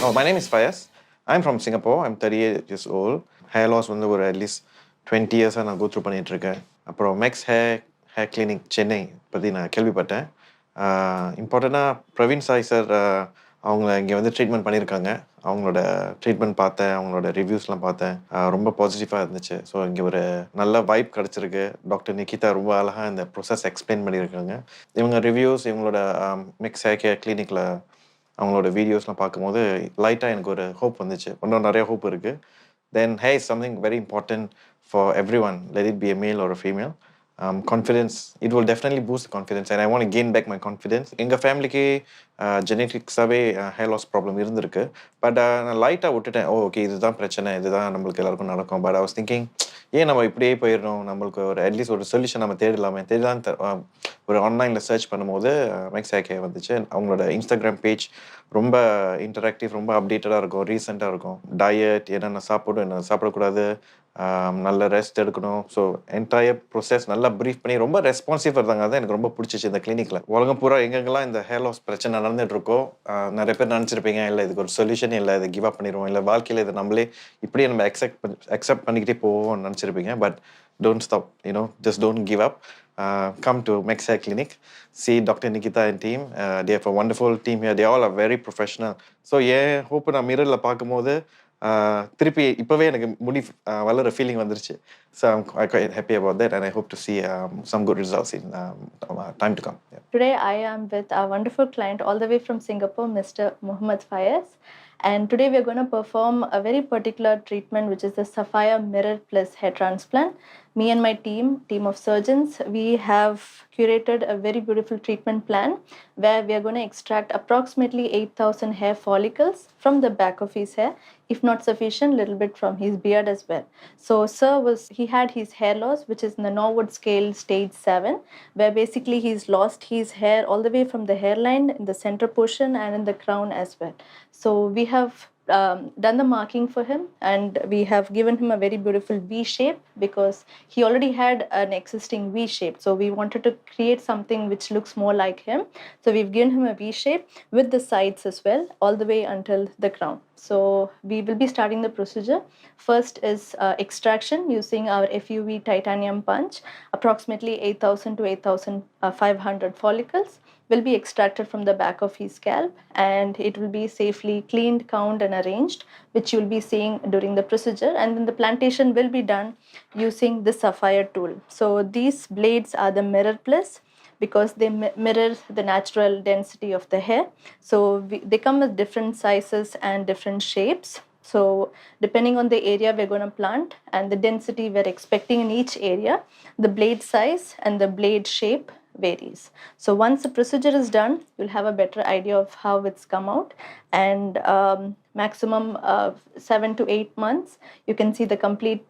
Oh, my name is Fayaz. I'm from Singapore. I'm 38 years old. Hair loss வந்து ஒரு at least 20 years நான் go through பண்ணிட்டு இருக்கேன். அப்புறம் Max Hair Clinic சென்னை பற்றி நான் கேள்விப்பட்டேன். இம்பார்ட்டண்ட்டாக பிரவீன் சாய் சார் அவங்க இங்கே வந்து ட்ரீட்மெண்ட் பண்ணியிருக்காங்க. அவங்களோட ட்ரீட்மெண்ட் பார்த்தேன், அவங்களோட ரிவ்யூஸ்லாம் பார்த்தேன். ரொம்ப பாசிட்டிவாக இருந்துச்சு. ஸோ இங்கே ஒரு நல்ல வைப் கிடச்சிருக்கு. டாக்டர் நிகிதா ரொம்ப அழகாக இந்த ப்ரொசஸ் எக்ஸ்பிளைன் பண்ணியிருக்காங்க. இவங்க ரிவ்யூஸ், இவங்களோட மெக்ஸ் ஹேர் கேர் கிளினிக்கில் அவங்களோட வீடியோஸ்லாம் பார்க்கும்போது லைட்டாக எனக்கு ஒரு ஹோப் வந்துச்சு. இன்னும் நிறைய ஹோப் இருக்குது. Then hair is something very important for everyone, let it be a male or a female. Confidence, it will definitely boost the confidence and I want to gain back my confidence. எங்கள் ஃபேமிலிக்கு ஜெனட்டிக்ஸாகவே hair loss problem இருந்திருக்கு. But நான் லைட்டாக விட்டுட்டேன். Okay, இதுதான் பிரச்சனை, இதுதான் நம்மளுக்கு எல்லாருக்கும் நடக்கும். பட் ஐ வாஸ் திங்கிங், ஏன் நம்ம இப்படியே போயிடணும், நம்மளுக்கு ஒரு அட்லீஸ்ட் ஒரு சொல்யூஷன் நம்ம தேடலாம் ஒரு ஆன்லைனில் சர்ச் பண்ணும்போது மேக்ஸ் ஹேர் கேர் வந்துச்சு. அவங்களோட இன்ஸ்டாகிராம் பேஜ் ரொம்ப இன்டராக்டிவ், ரொம்ப அப்டேட்டடாக இருக்கும், ரீசெண்டாக இருக்கும். டயட், என்னென்ன சாப்பிடும், என்ன சாப்பிடக்கூடாது, நல்ல ரெஸ்ட் எடுக்கணும். ஸோ என்டையர் ப்ரொசஸ் நல்லா ப்ரீஃப் பண்ணி ரொம்ப ரெஸ்பான்சிவ் இருந்தாங்க. அதான் எனக்கு ரொம்ப பிடிச்சிச்சு இந்த கிளினிக்கில். உலகம் பூரா எங்கெங்கெல்லாம் இந்த ஹேர் லாஸ் பிரச்சனை நடந்துட்டு இருக்கோ, நிறைய பேர் நினச்சிருப்பீங்க, இல்லை இதுக்கு ஒரு சொல்யூஷன் இல்லை, இதை கிவ் அப் பண்ணிடுவோம், இல்லை வாழ்க்கையில் இதை நம்மளே இப்படியே நம்ம அக்செப்ட் பண்ணிக்கிட்டே போவோம்னு நினச்சிருப்பீங்க. But don't stop, just don't give up. Come to Max Hair Clinic, see Dr. Nikita and team. They have a wonderful team here. They all are very professional. So hope நான் மிரரில் பார்க்கும்போது திருப்பி இப்போவே எனக்கு முடி வளர ஃபீலிங் வந்துருச்சு. So I'm quite happy about that and I hope to see some good results in time to come. Yeah. Today I am with our wonderful client all the way from Singapore, Mr. Muhammad Fayaz. And today we are going to perform a very particular treatment, which is the Sapphire Mirror Plus Hair Transplant. Me and my team of surgeons, we have curated a very beautiful treatment plan where we are going to extract approximately 8,000 hair follicles from the back of his hair, if not sufficient, little bit from his beard as well. So sir he had his hair loss, which is in the Norwood scale stage 7, where basically he's lost his hair all the way from the hairline in the center portion and in the crown as well. So we have done the marking for him and we have given him a very beautiful V shape because he already had an existing V shape. So we wanted to create something which looks more like him. So we've given him a V shape with the sides as well, all the way until the crown. So we will be starting the procedure. First is extraction using our FUV titanium punch. Approximately 8,000 to 8,500 follicles will be extracted from the back of his scalp and it will be safely cleaned, counted and arranged, which you will be seeing during the procedure. And then the plantation will be done using the Sapphire tool. So these blades are the Mirror Plus because they mirror the natural density of the hair. So they come with different sizes and different shapes. So depending on the area we're going to plant and the density we're expecting in each area, the blade size and the blade shape varies. So once the procedure is done, you'll have a better idea of how it's come out, and maximum 7 to 8 months you can see the complete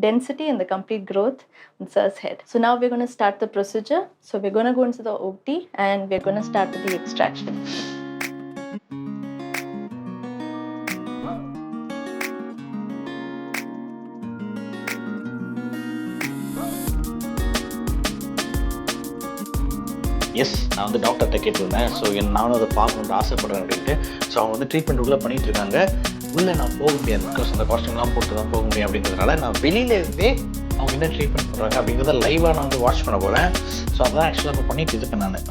density and the complete growth on Sir's head. So now we're going to start the procedure. So we're going to go into the OT and we're going to start with the extraction. Yes, நான் வந்து டாக்டர்கிட்ட கேட்டிருந்தேன். So நானும் அதை பார்க்கணுன்னு ஆசைப்படுறேன் அப்படின்ட்டு. So அவங்க வந்து ட்ரீட்மெண்ட் உள்ளே பண்ணிகிட்டு இருக்காங்க. உள்ளே நான் போக முடியாது, பிகாஸ் அந்த காஸ்டியூம்லாம் போட்டு தான் போக முடியும் அப்படின்றதுனால நான் வெளியிலேருந்தே அவங்க என்ன ட்ரீட்மெண்ட் பண்ணுறாங்க அப்படிங்கிறத லைவாக நான் வந்து வாட்ச் பண்ண போகிறேன். ஸோ அதான் ஆக்சுவலாக இப்போ பண்ணிட்டு இருக்கேன் நான்.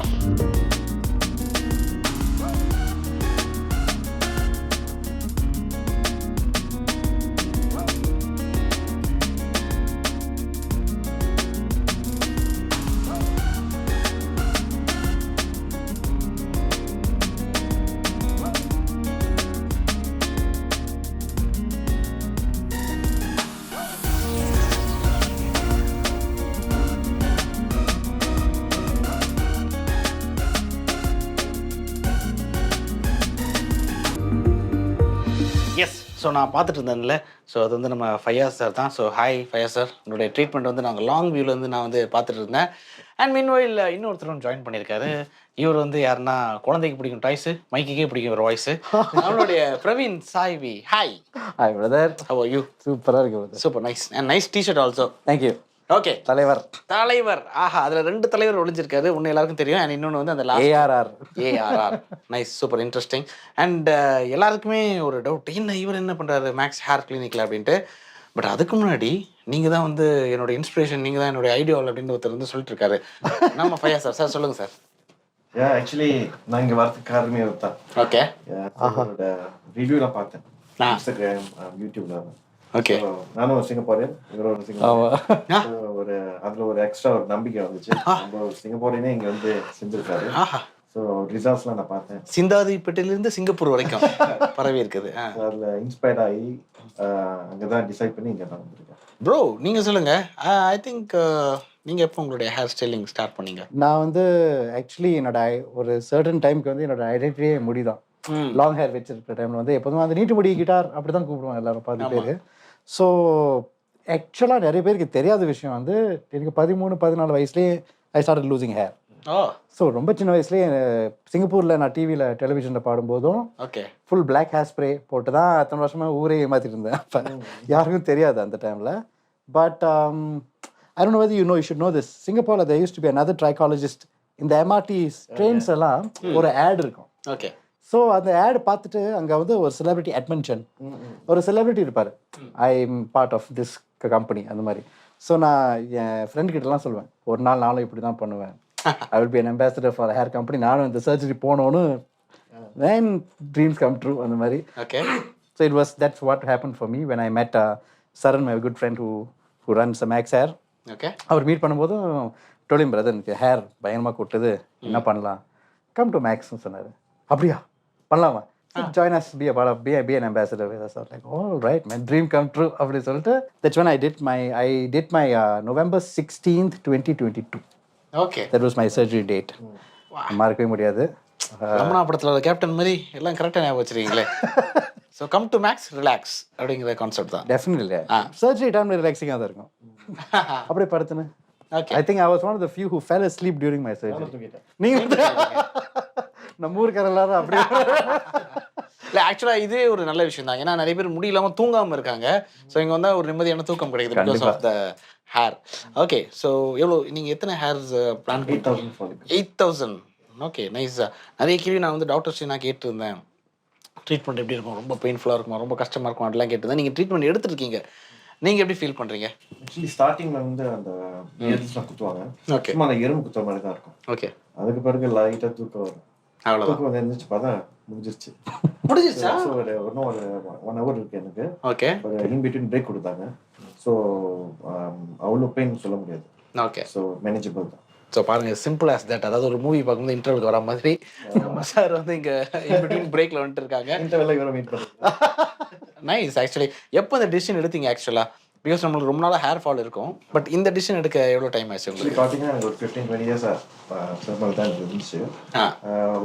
எஸ், ஸோ நான் பார்த்துட்டு இருந்தேன்ல, ஸோ அது வந்து நம்ம ஃபயாஸ் சார் தான். ஸோ ஹாய் ஃபயாஸ் சார், உங்களுடைய ட்ரீட்மெண்ட் வந்து நாங்கள் லாங் வியூவில் வந்து நான் வந்து பார்த்துட்டு இருந்தேன். அண்ட் மீன்வைல் இன்னொருத்தரும் ஜாயின் பண்ணியிருக்காரு. இவர் வந்து யாருன்னா, குழந்தைக்கு பிடிக்கும் டாய்ஸு, மைக்குக்கே பிடிக்கும் ஒரு வாய்ஸு, நம்மளுடைய பிரவீன் சாய்வி. Hi. Hi brother, how are you? சூப்பராக இருக்கு brother. Super nice and nice T shirt also. Thank you. Okay, தலைவர் தலைவர். ஆஹா, அதுல 2 தலைவர் ஒளிஞ்சிருக்காரு. ஒன்னு எல்லாருக்கும் தெரியும், அண்ட் இன்னொன்னு வந்து அந்த ARR. ARR. Nice, super interesting. And எல்லாருக்குமே ஒரு டவுட், இவர் என்ன பண்றாரு மேக்ஸ் ஹேர் கிளினிக்ல அப்படின்ட்டு. பட் அதுக்கு முன்னாடி நீங்க தான் வந்து என்னோட இன்ஸ்பிரேஷன், நீங்க தான் என்னோட ஐடியால் அப்படின்னு ஒருத்தர் வந்து சொல்லிட்டு இருக்காரு. நம்ம ஃபையா சார். சார் சொல்லுங்க சார். ஆக்சுவலி நான் இங்கே வரதுக்கு காரணமே தான். ஓகே, அவரோட ரிவ்யூலாம் பார்த்தேன் இன்ஸ்டாகிராம், யூடியூப்ல. ஓகே. நானும் சிங்கப்பூரியன், இவரோட சிங்கப்பூர். ஒரு அதுல ஒரு எக்ஸ்ட்ரா ஒரு நம்பிக்கை வந்துச்சு. நம்ம சிங்கப்பூரியனே இங்க வந்து செஞ்சிருக்காரு. ஸோ ரிசல்ட்ஸ்லாம் நான் பார்த்தேன். சிந்தாதிப்பேட்டையிலிருந்து சிங்கப்பூர் வரைக்கும் பரவி இருக்குது. அதில் இன்ஸ்பயர்ட் ஆகி அங்கே தான் டிசைட் பண்ணி இங்கே தான் வந்திருக்கேன். ப்ரோ நீங்கள் சொல்லுங்க. ஐ திங்க் நீங்கள் எப்போ உங்களுடைய ஹேர் ஸ்டைலிங் ஸ்டார்ட் பண்ணீங்க? நான் வந்து ஆக்சுவலி என்னோட ஒரு சர்டன் டைமுக்கு வந்து என்னோட ஐடென்டிட்டியே முடி தான். லாங் ஹேர் வச்சிருக்கிற டைமில் வந்து எப்போதும் அந்த நீட்டு முடி கிட்டார் அப்படி தான் கூப்பிடுவாங்க எல்லாரும், 10 பேர். ஸோ ஆக்சுவலாக நிறைய பேருக்கு தெரியாத விஷயம் வந்து எனக்கு 13-14 வயசுலேயே I start losing hair. So ரொம்ப சின்ன வயசுலேயே சிங்கப்பூரில் நான் டிவியில் டெலிவிஷனில் பாடும்போதும் ஃபுல் பிளாக் ஹேர் ஸ்ப்ரே போட்டு தான் அத்தனை வருஷமாக ஊரே ஏமாற்றிட்டு இருந்தேன். அப்போ யாருக்கும் தெரியாது அந்த டைமில். But I don't know whether you should know this. Singapore, there used to be another trichologist. இந்த MRT trains எல்லாம் ஒரு ஆட் இருக்கும். ஓகே. ஸோ அந்த ஆட் பார்த்துட்டு அங்கே வந்து ஒரு செலிபிரிட்டி அட்மென்ஷன், ஒரு செலிபிரிட்டி இருப்பார், I am part of this company அந்த மாதிரி. ஸோ நான் என் ஃப்ரெண்ட் கிட்டலாம் சொல்லுவேன், ஒரு நாள் நானும் இப்படி தான் பண்ணுவேன், I will be an ambassador for the hair company, நானும் இந்த சர்ஜரி போனோன்னு then dreams come true அந்த மாதிரி. Okay. So that's what happened for me when I met Saran, my good friend who runs Max Hair. Okay. Our meet பண்ணும்போதும் told him, brother, எனக்கு hair பயங்கரமாக கொட்டுது, என்ன பண்ணலாம், கம் டு மேக்ஸ்னு சொன்னார். அப்படியா பண்ணலாமா, join us, be a part of, be an ambassador with us. I was like, all right man, dream come true அப்படி சொல்லிட்டு that's when I did my November 16th 2022. Okay. That was my surgery date. மறக்கவே முடியாது. ரமணா படத்தில் captain மாதிரி எல்லாம் கரெக்டாக ஞாபகம் வச்சுருக்கீங்களே. So come to Max relax அப்படிங்கிற கான்செப்ட் தான். டெஃபினெட்லி சர்ஜரி டைமில் ரிலாக்ஸிங்காக தான் இருக்கும். அப்படியே படுத்துனேன். I think I was one of the few who fell asleep during my surgery. நீங்கள் நம்ம ஊருக்கார எல்லாரும் அப்படியே இல்லை, ஆக்சுவலாக இதே ஒரு நல்ல விஷயம் தான். ஏன்னா நிறைய பேர் முடியலாமல் தூங்காமல் இருக்காங்க. ஸோ இங்கே வந்தால் ஒரு நிம்மதியான தூக்கம் கிடைக்குது because of the hair. Okay. So எவ்வளோ நீங்கள் எத்தனை ஹேர்ஸ் பிளான்? 8,000. Okay, nice. நிறைய கேள்வி நான் வந்து டாக்டர்ஸ் நான் கேட்டுருந்தேன், ட்ரீட்மெண்ட் எப்படி இருக்கும், ரொம்ப பெயின்ஃபுல்லாக இருக்குமா, ரொம்ப கஷ்டமாக இருக்கும் அப்படிலாம் கேட்டுருந்தேன். நீங்கள் ட்ரீட்மெண்ட் எடுத்துருக்கீங்க, நீங்கள் எப்படி ஃபீல் பண்ணுறீங்க? ஆக்சுவலி ஸ்டார்டிங்கில் வந்து அந்த எதுலாம் குத்துவாங்க. ஓகே. சும்மா அந்த எறும்பு குத்துற மாதிரி தான் இருக்கும். ஓகே. அதுக்கு பிறகு லைட்டாக தூக்கம் வரும். அவ்வளோதான். தூக்கம் வந்து எழுந்திரிச்சு பார்த்தா முடிஞ்சிருச்சு. ஸோ ஒரு 1 hour இருக்கு எனக்கு. ஓகே. ஒரு இன் பிட்வீன் பிரேக் கொடுத்தாங்க. ஸோ அவ்வளோ பெயின் சொல்ல முடியாது. ஓகே. ஸோ மேனேஜபிள் தான். ஸோ பாருங்கள், சிம்பிள் ஆஸ் தட். அதாவது ஒரு மூவி பார்க்கும்போது இன்டர்வலுக்கு வர மாதிரி சார் வந்து இங்கே இன்பிட்வீன் பிரேக்கில் வந்துட்டு இருக்காங்க. இன்டர்வலில் இவரை மீட் பண்ணுறேன். நைஸ். ஆக்சுவலி எப்போ இந்த டிசிஷன் எடுத்தீங்க ஆக்சுவலாக? பிகாஸ் நம்மளுக்கு ரொம்ப நாளாக ஹேர் ஃபால் இருக்கும். பட் இந்த டிசிஷன் எடுக்க எவ்வளோ டைம் ஆச்சு உங்களுக்கு? பார்த்தீங்கன்னா எனக்கு ஒரு 15-20 இயர்ஸாக சிரமம் தான் இருந்துச்சு.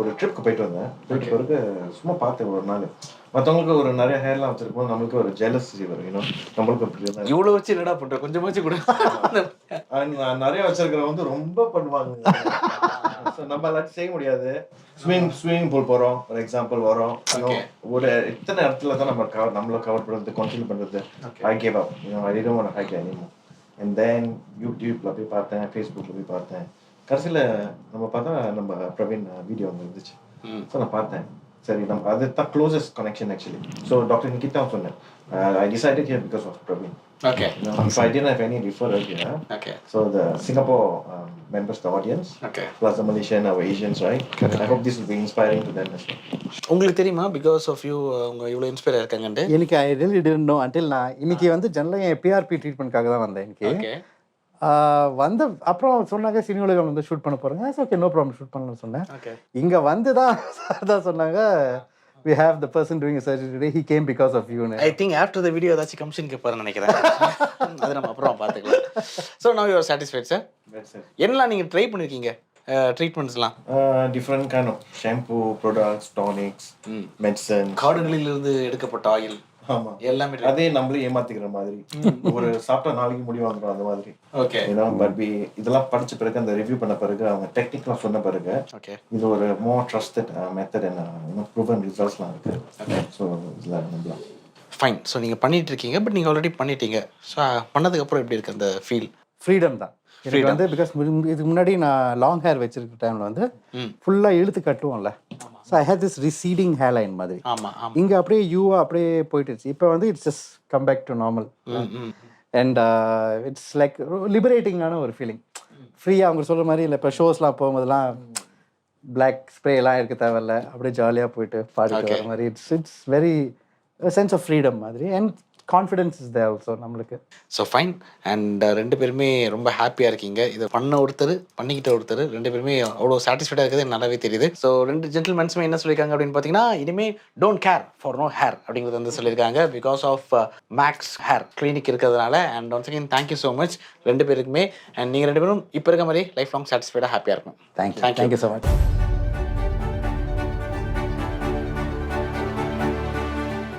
ஒரு ட்ரிப்க்கு போயிட்டு வந்தேன். போயிட்டு பிறகு சும்மா பார்த்தேன் ஒரு நாள். மற்றவங்களுக்கு ஒரு நிறைய ஹேர்லாம் வச்சிருப்போம், நம்மளுக்கு ஒரு ஜெலசி வரும். நம்மளுக்கு அப்படி இருந்தால் இவ்வளோ வச்சு என்னடா பண்ணுறேன், கொஞ்சமாச்சு கூட. நான் நிறைய வச்சிருக்கிறவங்க வந்து ரொம்ப பண்ணுவாங்க. நம்ம எல்லாத்தையும் செய்ய முடியாது. ஸ்விமிங் பூல் போகிறோம் ஒரு எக்ஸாம்பிள் வரோம், ஒரு இத்தனை இடத்துல தான் நம்மளை கவர் பண்ணுறது, கண்டினியூ பண்ணுறது. I gave up, I didn't want to hack anymore. And then யூடியூப்ல போய் பார்த்தேன், ஃபேஸ்புக்கில் போய் பார்த்தேன். கடைசியில் நம்ம பார்த்தா நம்ம பிரவீன் வீடியோ வந்து இருந்துச்சு. ஸோ நான் பார்த்தேன், சரி நம்ம அதுதான் closest connection actually. So doctor Nikita சொன்னேன், I decided here because of Praveen. Okay. If I didn't have any referral here, okay. So the Singapore members, the audience, okay, plus the Malaysian, our Asians, right? Okay. I hope this will be inspiring to them as well. உங்களுக்கு தெரியுமா because of you அவங்க இவ்வளோ inspire ஆயிருக்காங்கன்ட்டு? எனக்கு I really didn't no until நான் இன்னைக்கு வந்து ஜெனரலாக என் PRP ட்ரீட்மெண்ட்காக தான் வந்தேன். எனக்கு வந்து அப்புறம் சொன்னாங்க சினிமாவில் வந்து ஷூட் பண்ண போகிறாங்க. ஓகே, நோ ப்ராப்ளம், ஷூட் பண்ணலாம்னு சொன்னேன். இங்கே வந்து தான் சொன்னாங்க, we have the person doing a surgery today, he came because of you. I think after the video ஏதாச்சும் கமிஷன் கேட்பாருன்னு நினைக்கிறேன். அது நம்ம அப்புறம் பார்த்துக்கலாம். So now you are satisfied, sir? Yes, sir. என்னலாம் நீங்கள் ட்ரை பண்ணியிருக்கீங்க ட்ரீட்மெண்ட்ஸ்லாம்? Different kind of shampoo, products, tonics, medicine. காடுகளிலிருந்து எடுக்கப்பட்ட ஆயில். ஆமா, எல்லாமே அதே நம்மளே ஏமாத்திக்கிற மாதிரி. ஒரு சாப்பிட்டா நாளைக்கு முடி வாங்குறோம் அந்த மாதிரி. ஓகே. பட் இதெல்லாம் படிச்ச பிறகு, அந்த ரிவ்யூ பண்ண பிறகு, அவங்க டெக்னிக்லாம் சொன்ன பிறகு, ஓகே, இது ஒரு மோர் ட்ரஸ்டட் மெத்தட் என்ன ப்ரூவன் ரிசல்ட்ஸ்லாம் இருக்கு. ஓகே. ஸோ இதில் ஃபைன். ஸோ நீங்கள் பண்ணிட்டு இருக்கீங்க, பட் நீங்கள் ஆல்ரெடி பண்ணிட்டீங்க. ஸோ பண்ணதுக்கு அப்புறம் எப்படி இருக்கு அந்த ஃபீல்? ஃப்ரீடம் தான் எனக்கு வந்து. பிகாஸ் இதுக்கு முன்னாடி நான் லாங் ஹேர் வச்சிருக்க டைமில் வந்து ஃபுல்லாக இழுத்து கட்டுவோம்ல. So I hate this receding hair line மாதிரி. இங்கே அப்படியே யூவாக அப்படியே போயிட்டுருச்சு. இப்போ வந்து it's just come back to normal. And it's like லிபரேட்டிங்கான ஒரு ஃபீலிங். ஃப்ரீயாக அவங்க சொல்கிற மாதிரி இல்லை. இப்போ ஷோஸ்லாம் போகும்போதெல்லாம் பிளாக் ஸ்ப்ரேலாம் இருக்க தேவையில்ல, அப்படியே ஜாலியாக போயிட்டு பாடிட்டு வர மாதிரி. It's very sense of freedom மாதிரி. And confidence is there also நம்மளுக்கு. So fine. அண்ட் ரெண்டு பேருமே ரொம்ப ஹாப்பியாக இருக்கீங்க. இதை பண்ண ஒருத்தர் பண்ணிக்கிட்ட ஒருத்தர் ரெண்டு பேருமே அவ்வளோ சாட்டிஸ்ஃபைடாக இருக்குது எனக்கு நல்லாவே தெரியுது. ஸோ ரெண்டு ஜென்டில்மென்ஸுமே என்ன சொல்லியிருக்காங்க அப்படின்னு பார்த்தீங்கன்னா, இனிமேல் don't care for no hair அப்படிங்கிறது வந்து சொல்லியிருக்காங்க. Because of Max hair clinic இருக்கிறதுனால. And once again thank you so much ரெண்டு பேருக்குமே. அண்ட் நீங்கள் ரெண்டு பேரும் இப்போ இருக்க மாதிரி லைஃப் லாங் சாட்டிஸ்ஃபைடாக ஹாப்பியாக இருக்கும். Thank you so much.